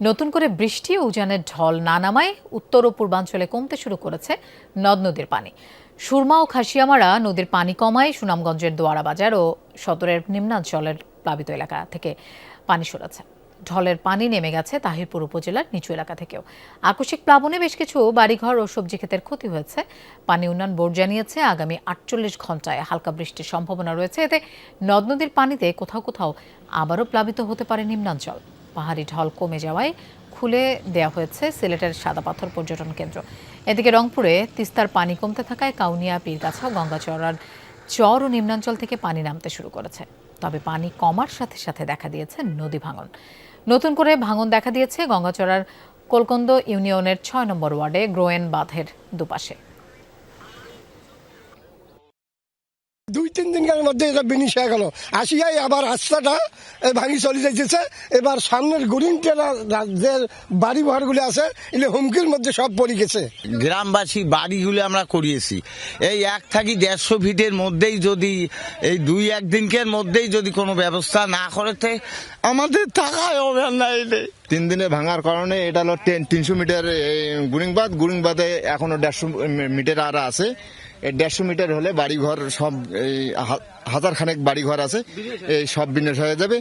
নতুন করে বৃষ্টি ও উজানের ঢল না নামায় উত্তর ও পূর্বাঞ্চলে কমতে শুরু করেছে নদ নদীর পানি। সুরমা ও খাসিয়ামারা নদীর পানি কমায় সুনামগঞ্জের দোয়ারা বাজার ও সদরের নিম্নাঞ্চলের প্লাবিত এলাকা থেকে পানি সরেছে। ঢলের পানি নেমে গেছে তাহিরপুর উপজেলার নিচু এলাকা থেকেও। আকস্মিক প্লাবনে বেশ কিছু বাড়িঘর ও সবজি ক্ষেতের ক্ষতি হয়েছে। পানি উন্নয়ন বোর্ড জানিয়েছে আগামী ৪৮ ঘন্টায় হালকা বৃষ্টির সম্ভাবনা রয়েছে। এতে নদ নদীর পানিতে কোথাও কোথাও আবারও প্লাবিত হতে পারে নিম্নাঞ্চল। পাহাড়ি ঢল কমে যাওয়ায় খুলে দেওয়া হয়েছে সিলেটের সাদা পাথর পর্যটন কেন্দ্র। এদিকে রংপুরে তিস্তার পানি কমতে থাকায় কাউনিয়া, পীরগাছা, গঙ্গাচড়ার চর ও নিম্নাঞ্চল থেকে পানি নামতে শুরু করেছে। তবে পানি কমার সাথে সাথে দেখা দিয়েছে নদী ভাঙন। নতুন করে ভাঙন দেখা দিয়েছে গঙ্গাচড়ার কোলকন্দ ইউনিয়নের ৬ নম্বর ওয়ার্ডে গ্রোয়েন বাঁধের দুপাশে। ২-৩ দিনের মধ্যে এটা বিনিশ হয়ে গেল। আসিয়াই আবার রাস্তাটা ভাঙি চলে যাইতেছে। এবার সামনের গুরিনটেরা যে বাড়ি ঘরগুলো আছে এগুলো হুমকির মধ্যে সব পড়ে গেছে। গ্রামবাসী বাড়িগুলো আমরা করিয়েছি এই ১-১৫০ ফিটের মধ্যেই, যদি এই ২-১ দিনকের মধ্যেই যদি কোনো ব্যবস্থা না করতে আমাদের থাকায় হবে না। ৩ দিনে ভাঙার কারণে এটা হলো ৩০০ মিটার গুরিংবাদে এখনো ১৫০ মিটার আর আছে। ১৫০ মিটার হলে বাড়িঘর সব হাজার খানেক বাড়িঘর আছে, এই সব বিনাশ হয়ে যাবে।